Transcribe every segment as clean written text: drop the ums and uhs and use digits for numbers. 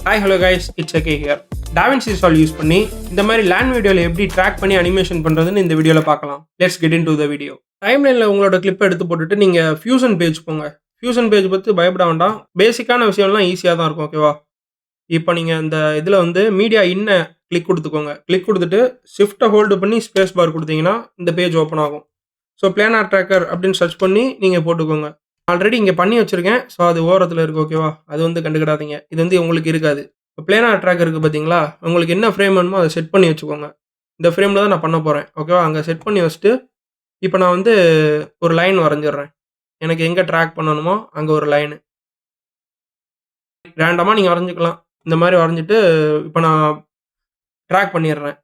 Hi hello guys, it's okay here. DaVinci Resolve use பண்ணி இந்த மாதிரி லேண்ட் வீடியோவில் எப்படி ட்ராக் பண்ணி அனிமேஷன் பண்ணுறதுன்னு இந்த வீடியோவில் பார்க்கலாம். Let's get into the video. டைம்லைனில் உங்களோட கிளிப்பை எடுத்து போட்டுட்டு நீங்கள் ஃபியூஷன் பேஜ் போங்க. ஃபியூஷன் பேஜ் பற்றி பயப்பட வேண்டாம். பேசிக்கான விஷயம்லாம் ஈஸியாக தான் இருக்கும். ஓகேவா? இப்போ நீங்கள் இந்த இதில் வந்து மீடியா இன்ன கிளிக் கொடுத்துக்கோங்க. கிளிக் கொடுத்துட்டு ஷிஃப்ட்டை ஹோல்டு பண்ணி ஸ்பேஸ் பார் கொடுத்தீங்கன்னா இந்த பேஜ் ஓப்பன் ஆகும். ஸோ பிளானர் ட்ராக்கர் அப்படின்னு சர்ச் பண்ணி நீங்கள் போட்டுக்கோங்க. ஆல்ரெடி இங்கே பண்ணி வச்சுருக்கேன். ஸோ அது ஓரத்தில் இருக்குது. ஓகேவா? அது வந்து கண்டுக்கிடாதீங்க. இது வந்து உங்களுக்கு இருக்காது. இப்போ பிளானர் ட்ராக்கர் இருக்குது பார்த்தீங்களா? உங்களுக்கு என்ன ஃப்ரேம் வேணுமோ அதை செட் பண்ணி வச்சுக்கோங்க. இந்த ஃப்ரேமில் தான் நான் பண்ண போகிறேன். ஓகேவா? அங்கே செட் பண்ணி வச்சுட்டு இப்போ நான் வந்து ஒரு லைன் வரைஞ்சிடுறேன். எனக்கு எங்கே ட்ராக் பண்ணணுமோ அங்கே ஒரு லைனு ரேண்டமாக நீங்கள் வரைஞ்சிக்கலாம். இந்த மாதிரி வரைஞ்சிட்டு இப்போ நான் ட்ராக் பண்ணிடுறேன்.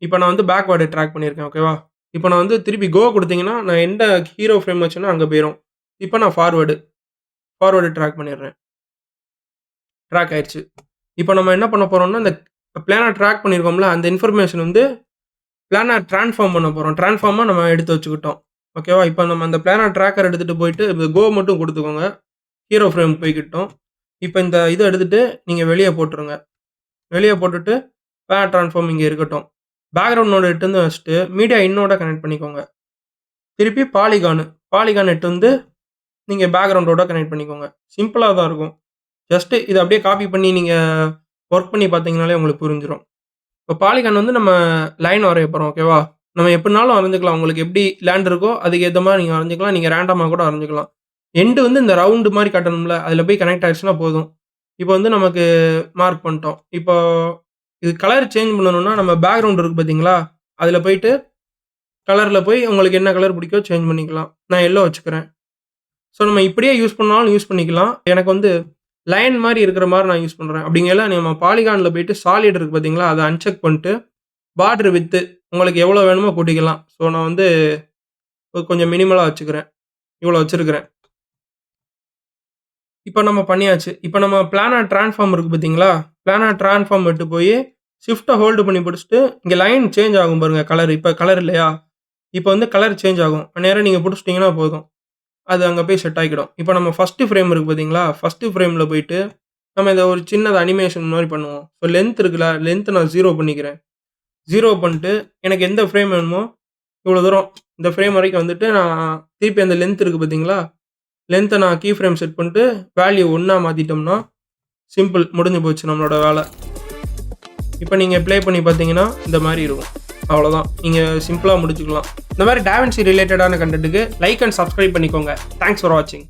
இப்போ நான் வந்து பேக்வேர்டு ட்ராக் பண்ணியிருக்கேன். ஓகேவா? இப்போ நான் வந்து திருப்பி கோ கொடுத்தீங்கன்னா நான் எந்த ஹீரோ ஃப்ரேம் வச்சேன்னா அங்கே போயிடும். இப்போ நான் ஃபார்வேர்டு ட்ராக் பண்ணிடுறேன். ட்ராக் ஆயிடுச்சு. இப்போ நம்ம என்ன பண்ண போகிறோம்னா இந்த பிளானர் ட்ராக் பண்ணியிருக்கோம்ல அந்த இன்ஃபர்மேஷன் வந்து பிளானர் ட்ரான்ஸ்ஃபார்ம் பண்ண போகிறோம். ட்ரான்ஸ்ஃபார்மாக நம்ம எடுத்து வச்சுக்கிட்டோம். ஓகேவா? இப்போ நம்ம அந்த பிளானர் ட்ராக்கர் எடுத்துகிட்டு போயிட்டு கோ மட்டும் கொடுத்துக்கோங்க. ஹீரோ ஃப்ரேம் போய்கிட்டோம். இப்போ இந்த இதை எடுத்துகிட்டு நீங்கள் வெளியே போட்டுருங்க. வெளியே போட்டுட்டு பிளானர் ட்ரான்ஸ்ஃபார்ம் இங்கே இருக்கட்டும். பேக்ரவுண்ட் நோடு எட்டு வந்து வச்சுட்டு மீடியா இன்னோட கனெக்ட் பண்ணிக்கோங்க. திருப்பி பாலிகான் எட்டு வந்து நீங்கள் பேக்ரவுண்டோட கனெக்ட் பண்ணிக்கோங்க. சிம்பிளாக தான் இருக்கும். ஜஸ்ட்டு இதை அப்படியே காப்பி பண்ணி நீங்கள் ஒர்க் பண்ணி பார்த்தீங்கனாலே உங்களுக்கு புரிஞ்சிடும். இப்போ பாலிகான் வந்து நம்ம லைன் வரைய போகிறோம். ஓகேவா? நம்ம எப்படினாலும் வரைஞ்சிக்கலாம். உங்களுக்கு எப்படி லேண்ட் இருக்கோ அதுக்கு ஏற்ற மாதிரி நீங்கள் வரைஞ்சிக்கலாம். நீங்கள் ரேண்டமாக கூட வரைஞ்சிக்கலாம். எண்டு வந்து இந்த ரவுண்டு மாதிரி கட்டணும்ல, அதில் போய் கனெக்ட் ஆகிடுச்சுன்னா போதும். இப்போ வந்து நமக்கு மார்க் பண்ணிட்டோம். இப்போ இது கலர் சேஞ்ச் பண்ணணும்னா நம்ம பேக்ரவுண்ட் இருக்குது பார்த்தீங்களா? அதில் போயிட்டு கலரில் போய் உங்களுக்கு என்ன கலர் பிடிக்கோ சேஞ்ச் பண்ணிக்கலாம். நான் எல்லோ வச்சுக்கிறேன். ஸோ நம்ம இப்படியே யூஸ் பண்ணாலும் யூஸ் பண்ணிக்கலாம். எனக்கு வந்து லைன் மாதிரி இருக்கிற மாதிரி நான் யூஸ் பண்ணுறேன். அப்படிங்கலாம் நம்ம பாலிகானில் போயிட்டு சாலிட் இருக்குது பார்த்தீங்களா? அதை அன்செக் பண்ணிட்டு பார்டர் வித்து உங்களுக்கு எவ்வளோ வேணுமோ கூட்டிக்கலாம். ஸோ நான் வந்து கொஞ்சம் மினிமலாக வச்சுக்கிறேன். இவ்வளோ வச்சுருக்கிறேன். இப்போ நம்ம பண்ணியாச்சு. இப்போ நம்ம பிளானர் ட்ரான்ஸ்ஃபார்ம் இருக்குது பார்த்தீங்களா? பிளானர் ட்ரான்ஸ்ஃபார்ம் விட்டு போய் ஷிஃப்ட்டை ஹோல்டு பண்ணி பிடிச்சிட்டு இங்கே லைன் சேஞ்ச் ஆகும் பாருங்கள். கலர் இப்போ கலர் இல்லையா? இப்போ வந்து கலர் சேஞ்ச் ஆகும். நேராக நீங்கள் பிடிச்சிட்டிங்கன்னா போதும். அது அங்கே போய் செட் ஆகிடும். இப்போ நம்ம ஃபஸ்ட்டு ஃப்ரேம் இருக்குது பார்த்தீங்களா? ஃபஸ்ட்டு ஃப்ரேமில் போயிட்டு நம்ம இதை ஒரு சின்னது அனிமேஷன் மாதிரி பண்ணுவோம். ஸோ லென்த் இருக்குல்ல, லென்த்தை நான் 0 பண்ணிக்கிறேன். 0 பண்ணிட்டு எனக்கு எந்த ஃப்ரேம் வேணுமோ இவ்வளோ தூரம் இந்த ஃப்ரேம் வரைக்கும் வந்துட்டு நான் திருப்பி அந்த லென்த் இருக்குது பார்த்தீங்களா? லென்த்தை நான் கீ ஃப்ரேம் செட் பண்ணிட்டு வேல்யூ 1 மாற்றிட்டோம்னா சிம்பிள், முடிஞ்சு போச்சு நம்மளோட வேலை. இப்போ நீங்கள் ப்ளே பண்ணி பார்த்தீங்கன்னா இந்த மாதிரி இருக்கும். அவ்வளோதான். நீங்கள் சிம்பிளாக முடிச்சுக்கலாம். இந்த மாதிரி டாவின்சி ரிலேட்டடான கண்டென்ட்டுக்கு லைக் அண்ட் சப்ஸ்கிரைப் பண்ணிக்கோங்க. தேங்க்ஸ் ஃபார் வாட்சிங்.